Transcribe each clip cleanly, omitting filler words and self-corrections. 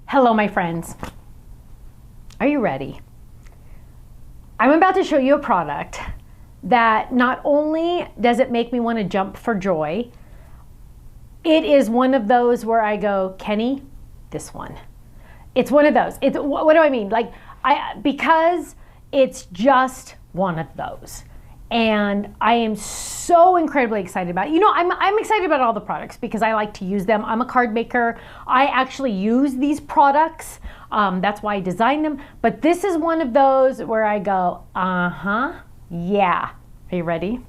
Hello, my friends. Are you ready? I'm about to show you a product that not only does it make me want to jump for joy, it is one of those where I go, Kenny, this one. It's one of those. What do I mean? Because it's just one of those. And I am so incredibly excited about it. You know, I'm excited about all the products because I like to use them. I'm a card maker. I actually use these products. That's why I designed them. But this is one of those where I go, yeah. Are you ready?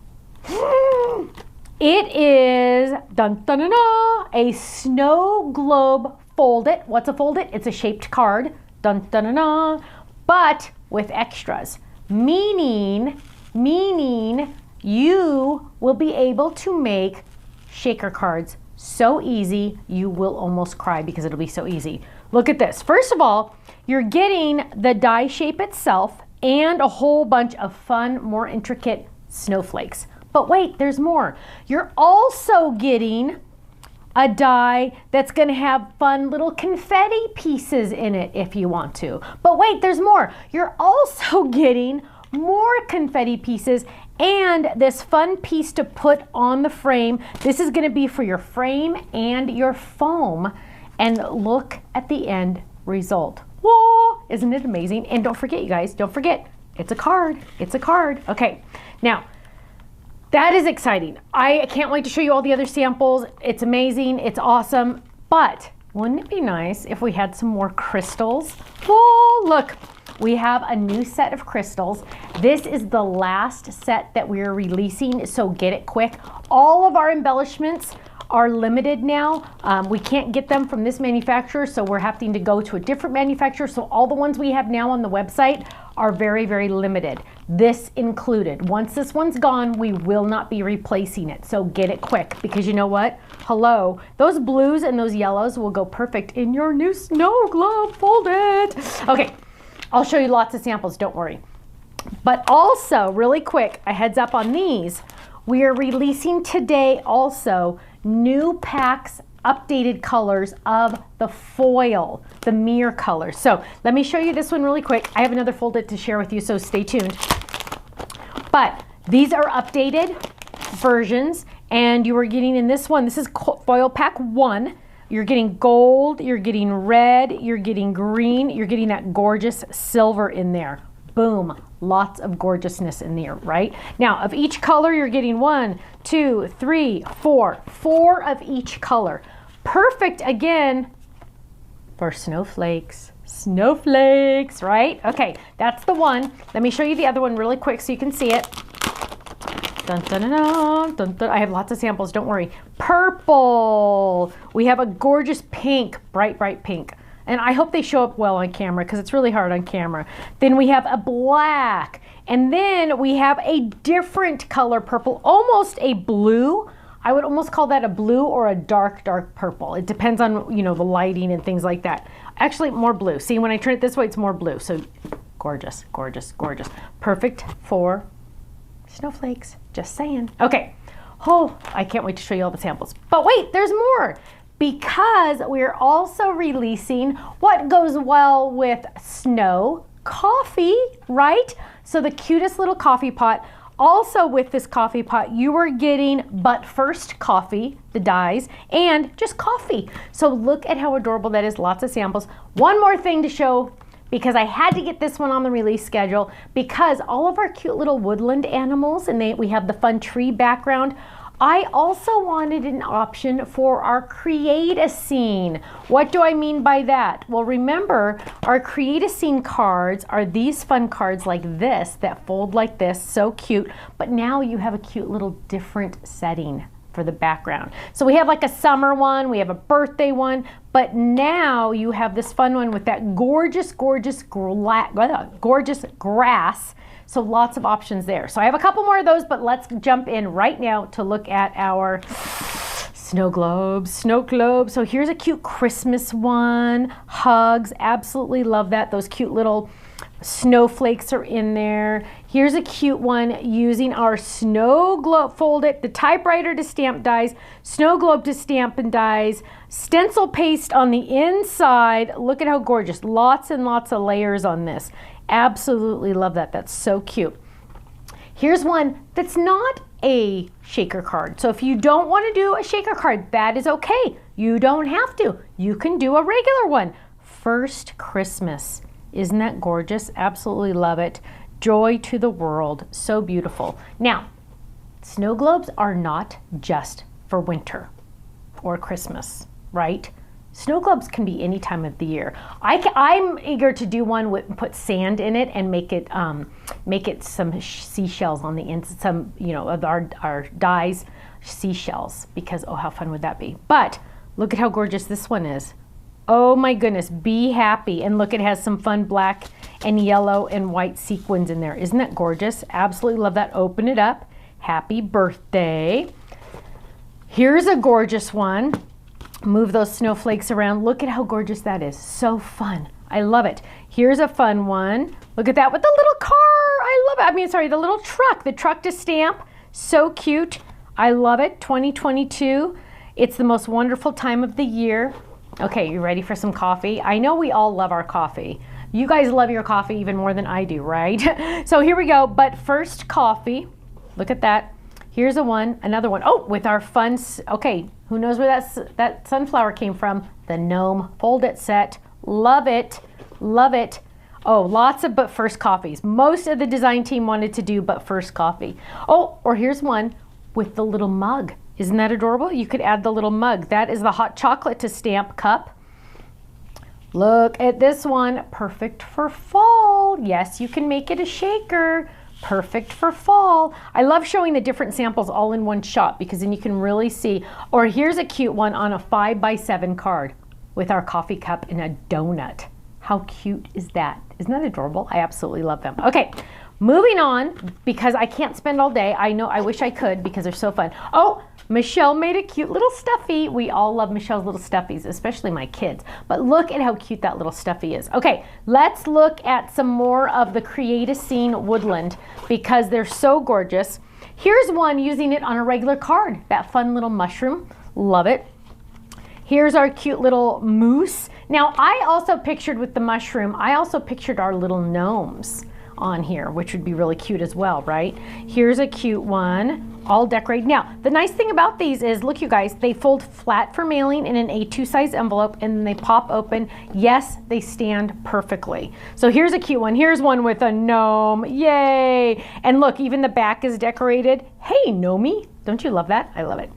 It is, dun, dun, dun, dun, a Snowglobe Fold-It. What's a Fold-It? It's a shaped card, dun, dun, dun, dun, but with extras, meaning you will be able to make shaker cards so easy you will almost cry because it'll be so easy. Look at this. First of all, you're getting the die shape itself and a whole bunch of fun, more intricate snowflakes. But wait, there's more. You're also getting a die that's going to have fun little confetti pieces in it if you want to. But wait, there's more. You're also getting more confetti pieces and this fun piece to put on the frame. This is going to be for your frame and your foam. And look at the end result. Whoa, isn't it amazing? And don't forget, you guys, don't forget, it's a card. It's a card. Okay, now that is exciting. I can't wait to show you all the other samples. It's amazing. It's awesome. But wouldn't it be nice if we had some more crystals? Oh, look. We have a new set of crystals. This is the last set that we're releasing, so get it quick. All of our embellishments are limited now. We can't get them from this manufacturer, so we're having to go to a different manufacturer. So all the ones we have now on the website are very, very limited. This included. Once this one's gone, we will not be replacing it. So get it quick, because you know what? Hello, those blues and those yellows will go perfect in your new Snowglobe Fold-It. Okay. I'll show you lots of samples, don't worry. But also, really quick, a heads up on these. We are releasing today also new packs, updated colors of the foil, the mirror colors. So let me show you this one really quick. I have another Fold-It to share with you, so stay tuned. But these are updated versions, and you are getting in this one, this is foil pack 1. You're getting gold, you're getting red, you're getting green, you're getting that gorgeous silver in there. Boom, lots of gorgeousness in there, right? Now, of each color, you're getting 1, 2, 3, 4. 4 of each color. Perfect, again, for snowflakes. Snowflakes, right? Okay, that's the one. Let me show you the other one really quick so you can see it. Dun, dun, dun, dun, dun, dun. I have lots of samples, don't worry. Purple. We have a gorgeous pink, bright, bright pink. And I hope they show up well on camera because it's really hard on camera. Then we have a black. And then we have a different color purple, almost a blue. I would almost call that a blue or a dark, dark purple. It depends on, you know, the lighting and things like that. Actually, more blue. See, when I turn it this way, it's more blue. So gorgeous, gorgeous, gorgeous. Perfect for snowflakes, just saying. Okay, oh, I can't wait to show you all the samples. But wait, there's more, because we're also releasing what goes well with snow coffee, right? So the cutest little coffee pot. Also with this coffee pot, you are getting but first coffee, the dies, and just coffee. So look at how adorable that is, lots of samples. One more thing to show, because I had to get this one on the release schedule, because all of our cute little woodland animals, and we have the fun tree background. I also wanted an option for our Create a Scene. What do I mean by that? Well, remember, our Create a Scene cards are these fun cards like this that fold like this, so cute, but now you have a cute little different setting for the background. So we have like a summer one, we have a birthday one, but now you have this fun one with that gorgeous, gorgeous, gorgeous grass. So lots of options there. So I have a couple more of those, but let's jump in right now to look at our snow globes. Snow globes. So here's a cute Christmas one. Hugs. Absolutely love that. Those cute little snowflakes are in there. Here's a cute one using our Snowglobe, fold it, the typewriter to stamp dies, Snowglobe to stamp and dies, stencil paste on the inside. Look at how gorgeous. Lots and lots of layers on this. Absolutely love that. That's so cute. Here's one that's not a shaker card. So if you don't want to do a shaker card, that is okay. You don't have to. You can do a regular one. First Christmas. Isn't that gorgeous? Absolutely love it. Joy to the world. So beautiful. Now, snow globes are not just for winter or Christmas, right? Snow globes can be any time of the year. I'm eager to do one with put sand in it and make it some seashells on the inside, some of our dies seashells, because oh, how fun would that be? But look at how gorgeous this one is. Oh my goodness, be happy. And look, it has some fun black and yellow and white sequins in there. Isn't that gorgeous? Absolutely love that. Open it up. Happy birthday. Here's a gorgeous one. Move those snowflakes around. Look at how gorgeous that is. So fun. I love it. Here's a fun one. Look at that with the little car. I love it. I mean, sorry, the little truck. The truck to stamp. So cute. I love it. 2022. It's the most wonderful time of the year. Okay, you ready for some coffee? I know we all love our coffee. You guys love your coffee even more than I do, right? So here we go. But first, coffee. Look at that. Here's another one. Oh, with our fun, okay, who knows where that sunflower came from? The gnome fold it set. Love it, love it. Oh, lots of but first coffees. Most of the design team wanted to do but first coffee. Oh, or here's one with the little mug. Isn't that adorable? You could add the little mug. That is the hot chocolate to stamp cup. Look at this one, perfect for fall. Yes, you can make it a shaker. Perfect for fall. I love showing the different samples all in one shot because then you can really see. Or here's a cute one on a 5x7 card with our coffee cup and a donut. How cute is that? Isn't that adorable? I absolutely love them. Okay, moving on because I can't spend all day. I know, I wish I could because they're so fun. Oh, Michelle made a cute little stuffy. We all love Michelle's little stuffies, especially my kids. But look at how cute that little stuffy is. Okay, let's look at some more of the Create a Scene Woodland because they're so gorgeous. Here's one using it on a regular card. That fun little mushroom. Love it. Here's our cute little moose. Now, I also pictured with the mushroom, I also pictured our little gnomes on here, which would be really cute as well, right? Here's a cute one, all decorated. Now, the nice thing about these is, look you guys, they fold flat for mailing in an A2 size envelope and then they pop open. Yes, they stand perfectly. So here's a cute one. Here's one with a gnome, yay. And look, even the back is decorated. Hey, gnomey, don't you love that? I love it.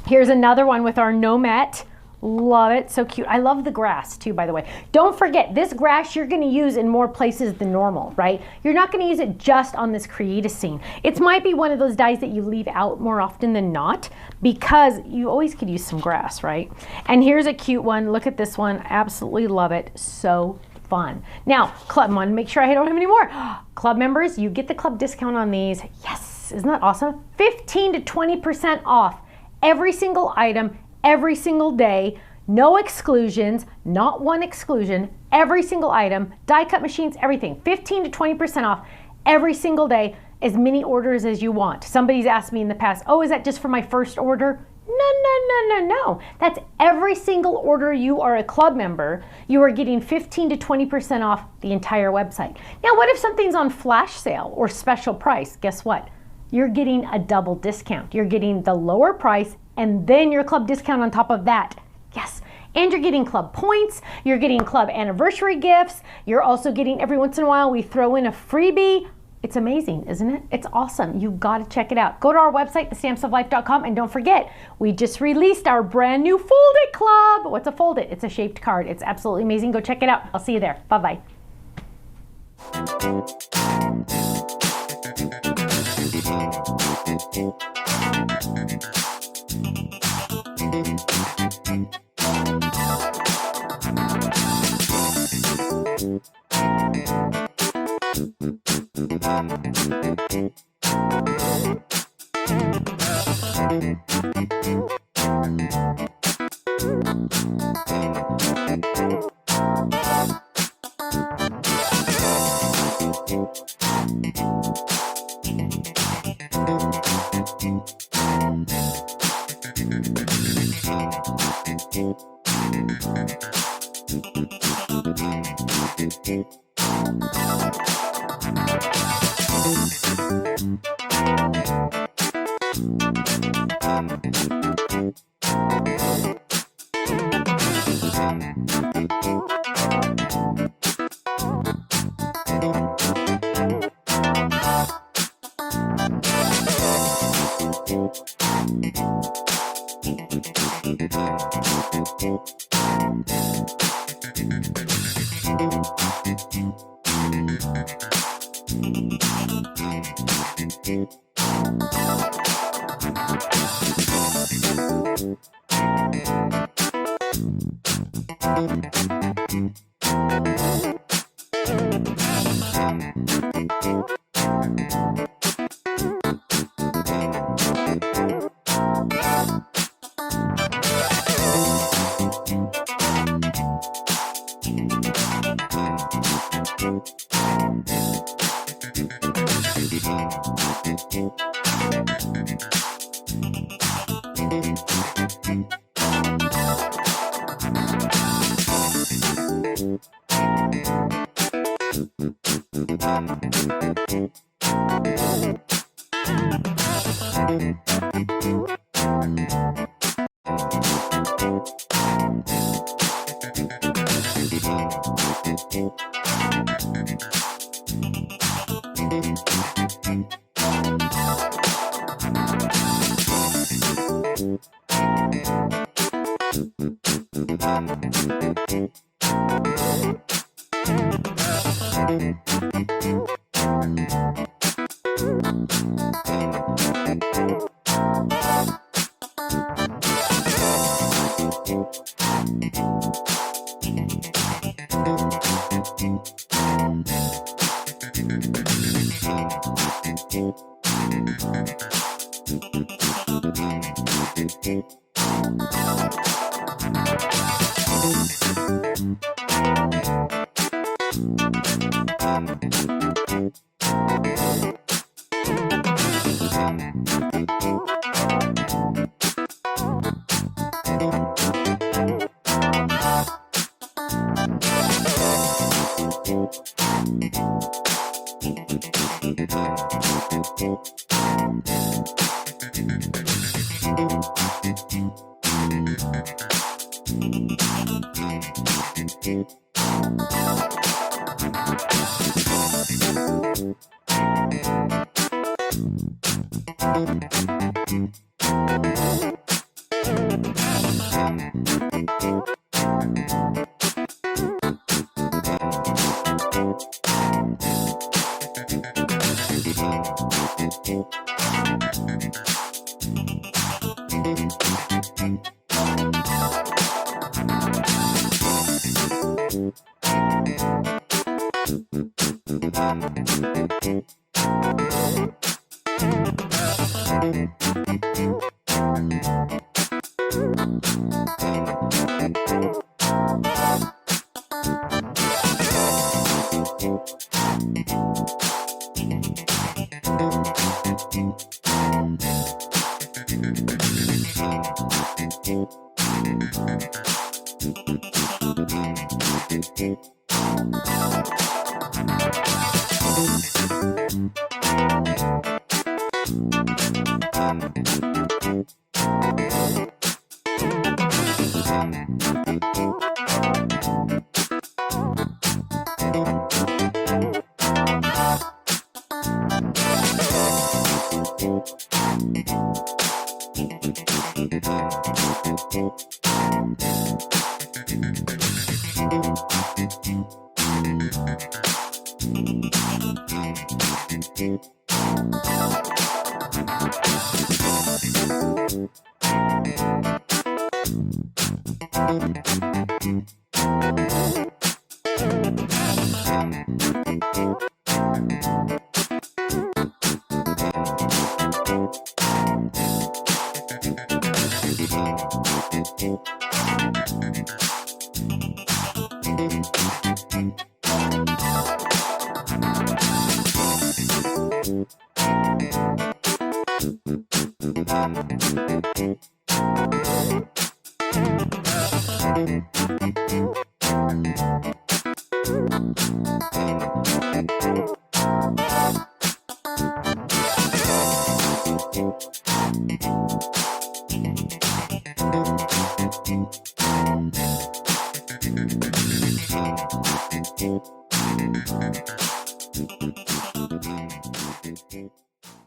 Here's another one with our gnomette. Love it, so cute. I love the grass too, by the way. Don't forget, this grass you're gonna use in more places than normal, right? You're not gonna use it just on this Create a Scene. It might be one of those dies that you leave out more often than not because you always could use some grass, right? And here's a cute one. Look at this one. Absolutely love it. So fun. Now, club one, make sure I don't have any more. Club members, you get the club discount on these. Yes, isn't that awesome? 15 to 20% off every single item, every single day, no exclusions, not one exclusion, every single item, die cut machines, everything, 15 to 20% off every single day, as many orders as you want. Somebody's asked me in the past, oh, is that just for my first order? No. That's every single order you are a club member, you are getting 15 to 20% off the entire website. Now, what if something's on flash sale or special price? Guess what? You're getting a double discount. You're getting the lower price and then your club discount on top of that. Yes, and you're getting club points, you're getting club anniversary gifts, you're also getting, every once in a while, we throw in a freebie. It's amazing, isn't it? It's awesome. You've got to check it out. Go to our website, thestampsoflife.com, and don't forget, we just released our brand new Fold It Club. What's a Fold It? It's a shaped card. It's absolutely amazing. Go check it out. I'll see you there. Bye-bye.